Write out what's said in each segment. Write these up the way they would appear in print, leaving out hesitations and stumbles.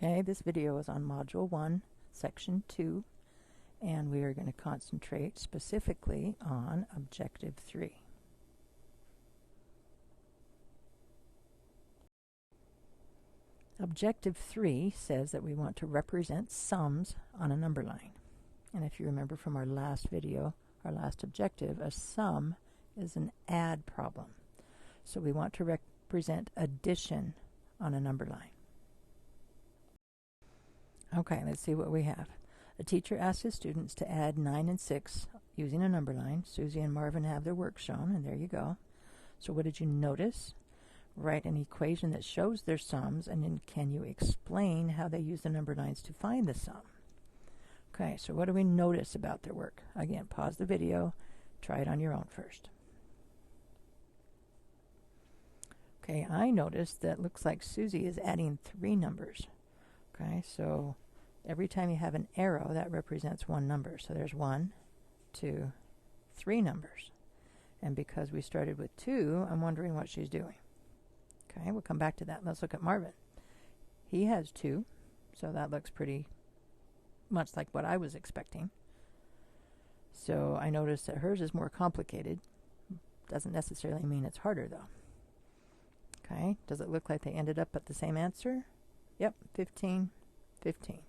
Okay, this video is on Module 1, Section 2, and we are going to concentrate specifically on Objective 3. Objective 3 says that we want to represent sums on a number line. And if you remember from our last video, our last objective, a sum is an add problem. So we want to represent addition on a number line. Okay, let's see what we have. A teacher asks his students to add 9 and 6 using a number line. Susie and Marvin have their work shown, and there you go. So what did you notice? Write an equation that shows their sums, and then can you explain how they use the number lines to find the sum? Okay, so what do we notice about their work? Again, pause the video, try it on your own first. Okay, I noticed that looks like Susie is adding 3 numbers. Okay, so every time you have an arrow, that represents one number. So there's 1, 2, 3 numbers. And because we started with 2, I'm wondering what she's doing. Okay, we'll come back to that. Let's look at Marvin. He has 2, so that looks pretty much like what I was expecting. So I noticed that hers is more complicated. Doesn't necessarily mean it's harder, though. Okay, does it look like they ended up at the same answer? Yep, 15, 15.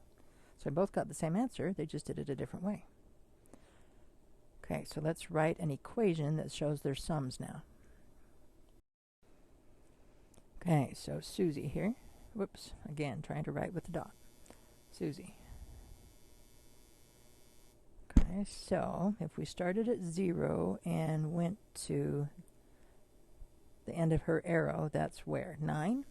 So they both got the same answer, they just did it a different way. Okay, so let's write an equation that shows their sums now. Okay, so Susie here. Whoops, again, trying to write with the dot. Susie. Okay, so if we started at 0 and went to the end of her arrow, that's where? 9?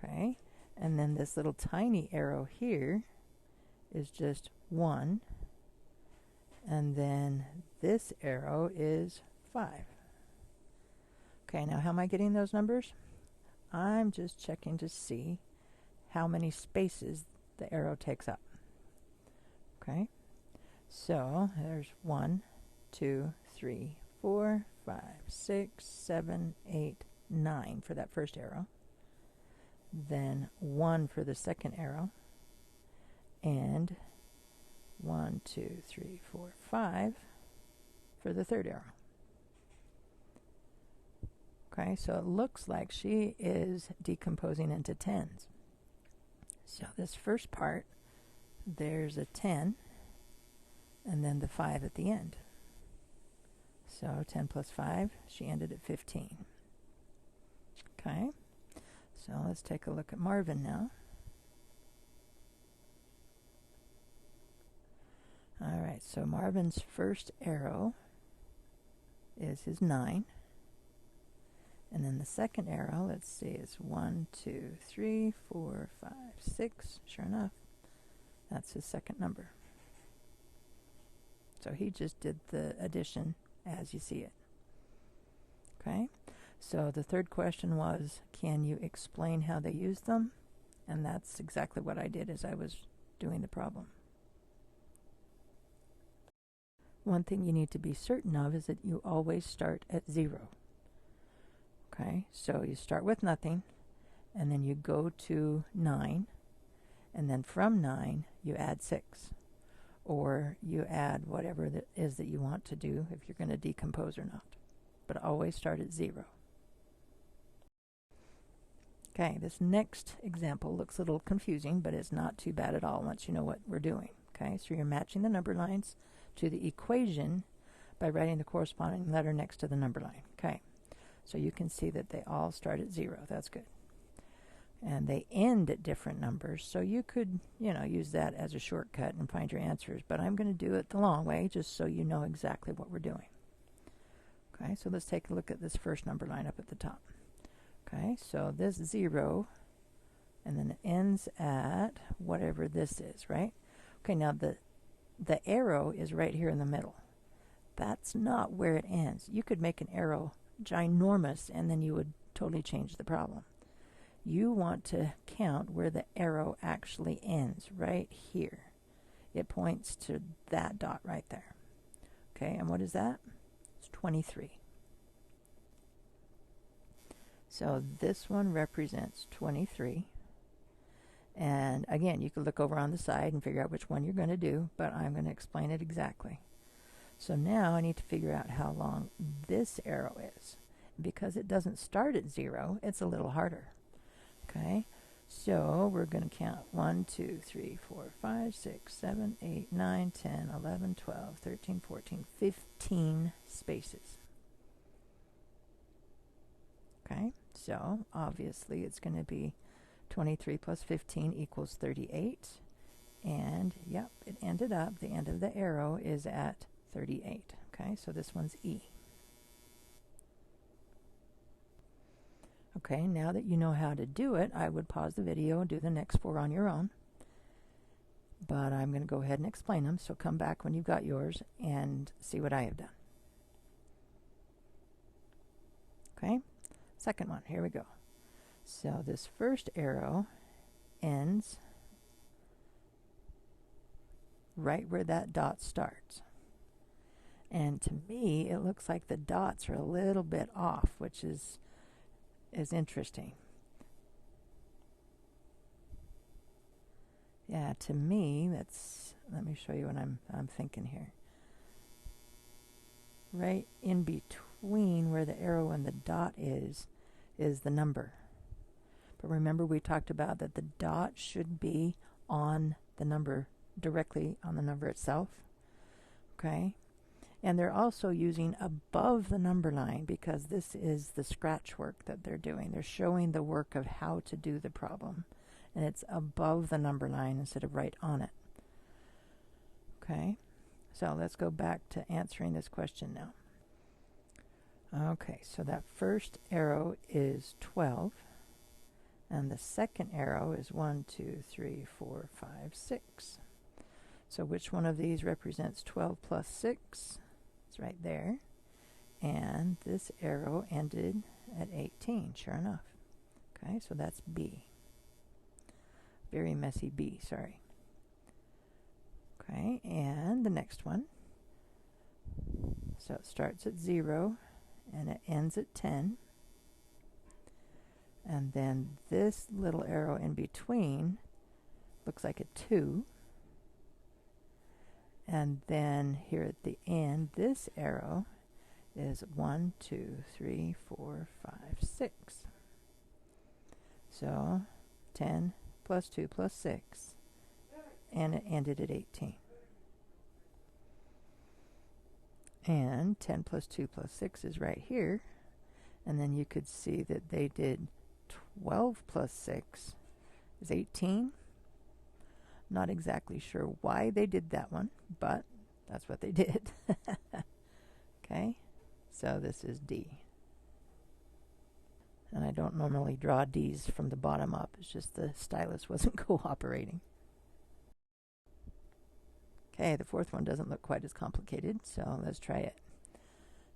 Okay, and then this little tiny arrow here is just 1, and then this arrow is 5. Okay, now how am I getting those numbers? I'm just checking to see how many spaces the arrow takes up. Okay, so there's 1, 2, 3, 4, 5, 6, 7, 8, 9 for that first arrow. Then 1 for the second arrow, and 1, 2, 3, 4, 5 for the third arrow. Okay, so it looks like she is decomposing into tens. So this first part, there's a 10, and then the 5 at the end. So 10 plus 5, she ended at 15. Okay. So let's take a look at Marvin now. All right, so Marvin's first arrow is his 9. And then the second arrow, let's see, is 1, 2, 3, 4, 5, 6. Sure enough, that's his second number. So he just did the addition as you see it. Okay? So the third question was, can you explain how they use them? And that's exactly what I did as I was doing the problem. One thing you need to be certain of is that you always start at 0. Okay, so you start with nothing, and then you go to 9, and then from 9 you add 6. Or you add whatever that is that you want to do, if you're going to decompose or not. But always start at 0. Okay, this next example looks a little confusing, but it's not too bad at all once you know what we're doing. Okay, so you're matching the number lines to the equation by writing the corresponding letter next to the number line. Okay, so you can see that they all start at 0. That's good. And they end at different numbers, so you could, use that as a shortcut and find your answers. But I'm going to do it the long way, just so you know exactly what we're doing. Okay, so let's take a look at this first number line up at the top. Okay, so this 0, and then it ends at whatever this is, right? Okay, now the arrow is right here in the middle. That's not where it ends. You could make an arrow ginormous, and then you would totally change the problem. You want to count where the arrow actually ends, right here. It points to that dot right there. Okay, and what is that? It's 23. So this one represents 23. And again, you could look over on the side and figure out which one you're going to do, but I'm going to explain it exactly. So now I need to figure out how long this arrow is. Because it doesn't start at 0, it's a little harder. Okay, so we're going to count 1, 2, 3, 4, 5, 6, 7, 8, 9, 10, 11, 12, 13, 14, 15 spaces. Okay, so obviously it's going to be 23 plus 15 equals 38. And yep, it ended up, the end of the arrow is at 38. Okay, so this one's E. Okay, now that you know how to do it, I would pause the video and do the next 4 on your own. But I'm going to go ahead and explain them, so come back when you've got yours and see what I have done. Okay, second one, here we go. So this first arrow ends right where that dot starts. And to me, it looks like the dots are a little bit off, which is interesting. Yeah, to me, that's, let me show you what I'm thinking here. Right in between where the arrow and the dot is the number. But remember, we talked about that the dot should be on the number, directly on the number itself. Okay? And they're also using above the number line because this is the scratch work that they're doing. They're showing the work of how to do the problem. And it's above the number line instead of right on it. Okay, so let's go back to answering this question now. Okay, so that first arrow is 12. And the second arrow is 1, 2, 3, 4, 5, 6. So which one of these represents 12 plus 6? It's right there. And this arrow ended at 18, sure enough. Okay, so that's B. Very messy B, sorry. Okay, and the next one. So it starts at 0 and it ends at 10. And then this little arrow in between looks like a 2. And then here at the end, this arrow is 1, 2, 3, 4, 5, 6. So 10 plus 2 plus 6. And it ended at 18. And 10 plus 2 plus 6 is right here. And then you could see that they did 12 plus 6 is 18. Not exactly sure why they did that one, but that's what they did. Okay, so this is D. And I don't normally draw D's from the bottom up. It's just the stylus wasn't cooperating. Okay, the fourth one doesn't look quite as complicated, so let's try it.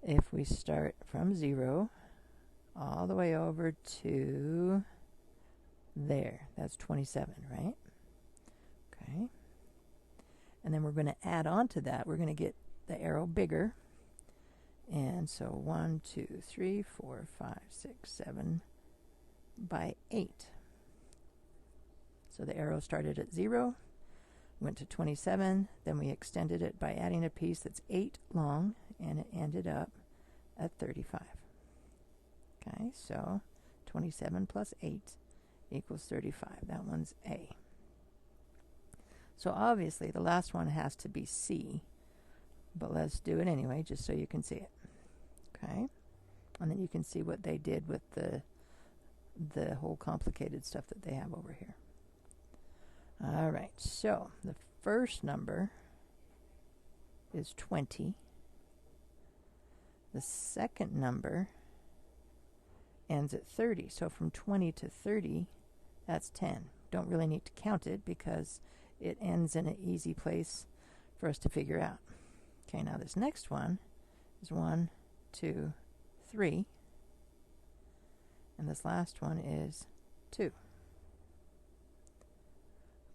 If we start from 0 all the way over to there, that's 27, right? Okay. And then we're going to add on to that. We're going to get the arrow bigger. And so 1, 2, 3, 4, 5, 6, 7 by 8. So the arrow started at 0, went to 27, then we extended it by adding a piece that's 8 long, and it ended up at 35. Okay, so 27 plus 8 equals 35. That one's A. So obviously the last one has to be C, but let's do it anyway just so you can see it. Okay, and then you can see what they did with the whole complicated stuff that they have over here. All right, so the first number is 20. The second number ends at 30. So from 20 to 30, that's 10. Don't really need to count it because it ends in an easy place for us to figure out. Okay, now this next one is 1, 2, 3. And this last one is 2.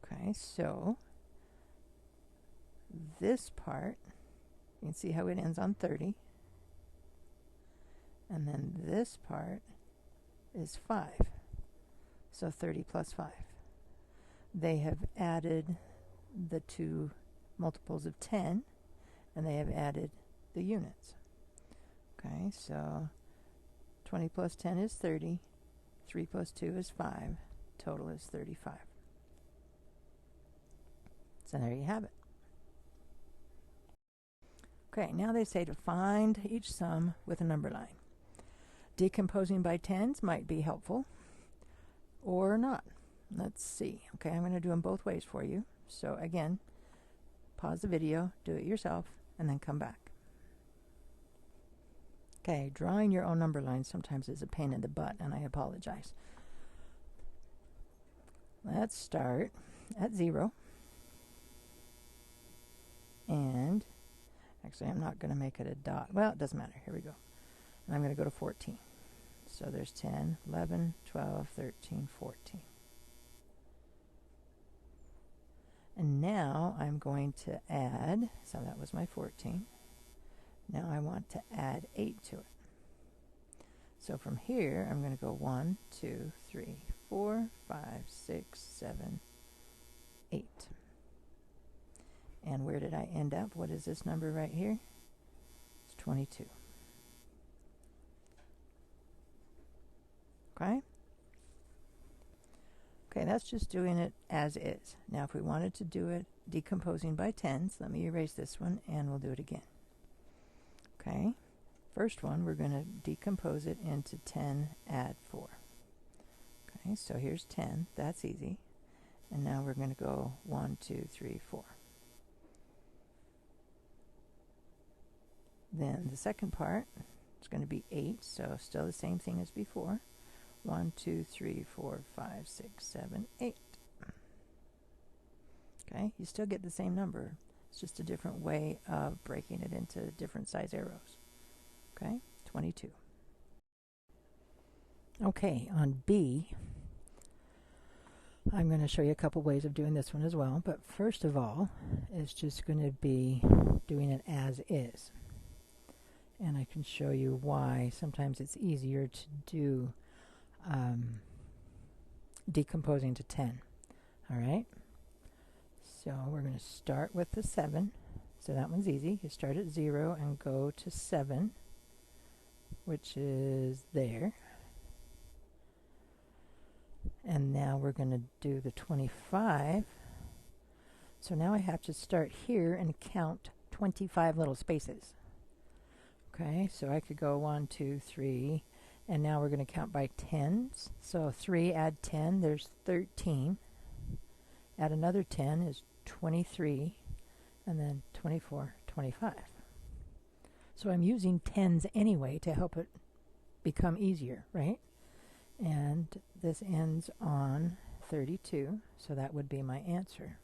Okay, so this part, you can see how it ends on 30. And then this part is 5. So 30 plus 5. they have added the two multiples of 10, and they have added the units. Okay, so 20 plus 10 is 30. 3 plus 2 is 5. Total is 35. So there you have it. Okay, now they say to find each sum with a number line. Decomposing by tens might be helpful, or not. Let's see. Okay, I'm going to do them both ways for you. So again, pause the video, do it yourself, and then come back. Okay, drawing your own number line sometimes is a pain in the butt, and I apologize. Let's start at 0. And actually, I'm not going to make it a dot. Well, it doesn't matter. Here we go. And I'm going to go to 14. So there's 10, 11, 12, 13, 14. And now I'm going to add, so that was my 14. Now I want to add 8 to it. So from here, I'm going to go 1, 2, 3, 4, 5, 6, 7, 8. And where did I end up? What is this number right here? It's 22. Okay? Okay, that's just doing it as is. Now, if we wanted to do it decomposing by tens, let me erase this one, and we'll do it again. Okay, first one, we're going to decompose it into 10, add 4. Okay, so here's 10. That's easy. And now we're going to go 1, 2, 3, 4. Then the second part is going to be 8, so still the same thing as before. 1, 2, 3, 4, 5, 6, 7, 8. Okay, you still get the same number. It's just a different way of breaking it into different size arrows. Okay, 22. Okay, on B, I'm going to show you a couple ways of doing this one as well. But first of all, it's just going to be doing it as is. And I can show you why sometimes it's easier to do decomposing to 10. All right? So we're going to start with the 7. So that one's easy. You start at 0 and go to 7, which is there. And now we're going to do the 25. So now I have to start here and count 25 little spaces. Okay, so I could go 1, 2, 3, and now we're going to count by tens. So 3 add 10, there's 13. Add another 10 is 23, and then 24, 25. So I'm using tens anyway to help it become easier, right? And this ends on 32, so that would be my answer.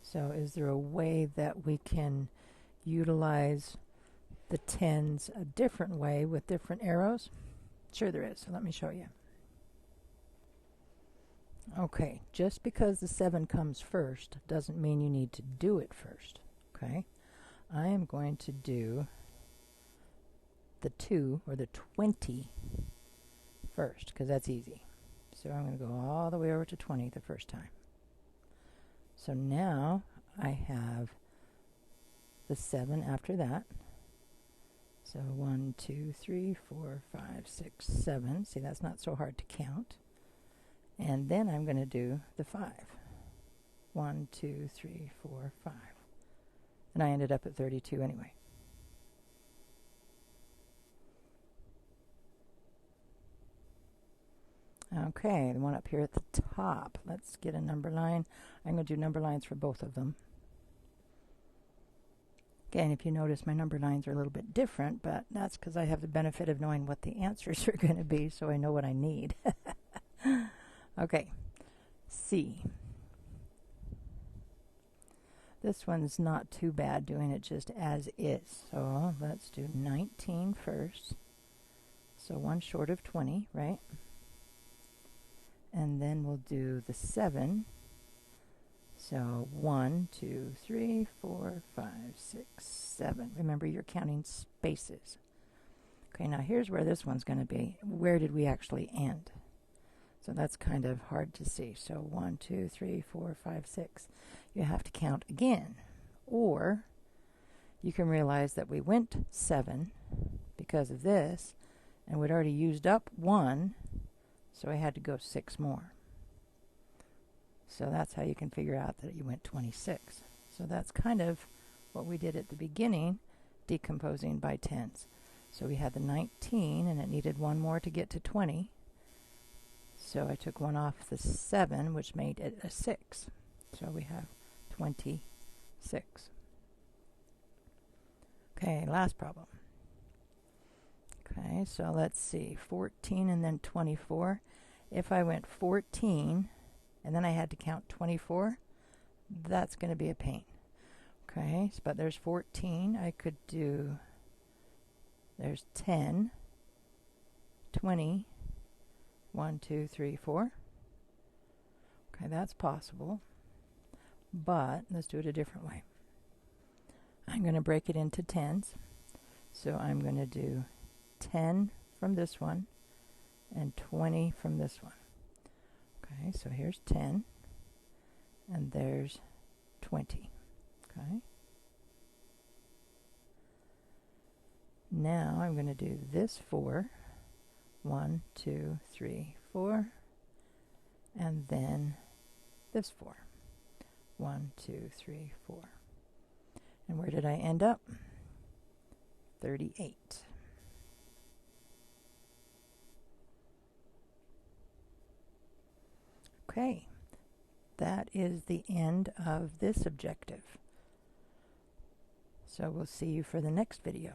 So is there a way that we can utilize the tens a different way with different arrows? Sure there is, so let me show you. Okay, just because the 7 comes first doesn't mean you need to do it first, okay? I am going to do the 2, or the 20, first, because that's easy. So I'm going to go all the way over to 20 the first time. So now I have the 7 after that. So 1, 2, 3, 4, 5, 6, 7. See, that's not so hard to count. And then I'm going to do the 5. 1, 2, 3, 4, 5. And I ended up at 32 anyway. Okay, the one up here at the top. Let's get a number line. I'm going to do number lines for both of them. Again, if you notice, my number lines are a little bit different, but that's because I have the benefit of knowing what the answers are going to be, so I know what I need. Okay, C. This one's not too bad doing it just as is. So let's do 19 first. So one short of 20, right? And then we'll do the 7. So 1, 2, 3, 4, 5, 6, 7. Remember, you're counting spaces. Okay, now here's where this one's going to be. Where did we actually end? So that's kind of hard to see. So 1, 2, 3, 4, 5, 6. You have to count again. Or you can realize that we went 7 because of this, and we'd already used up 1, so I had to go 6 more. So that's how you can figure out that you went 26. So that's kind of what we did at the beginning, decomposing by tens. So we had the 19, and it needed 1 more to get to 20. So I took 1 off the 7, which made it a 6. So we have 26. Okay, last problem. Okay, so let's see, 14 and then 24. If I went 14 and then I had to count 24, that's going to be a pain. Okay, but there's 14. I could do, there's 10, 20, 1, 2, 3, 4. Okay, that's possible. But let's do it a different way. I'm going to break it into tens. So I'm going to do 10 from this one and 20 from this one. Okay, so here's 10 and there's 20. Okay. Now I'm going to do this 4. 1, 2, 3, 4. And then this 4. 1, 2, 3, 4. And where did I end up? 38. Okay, that is the end of this objective. So we'll see you for the next video.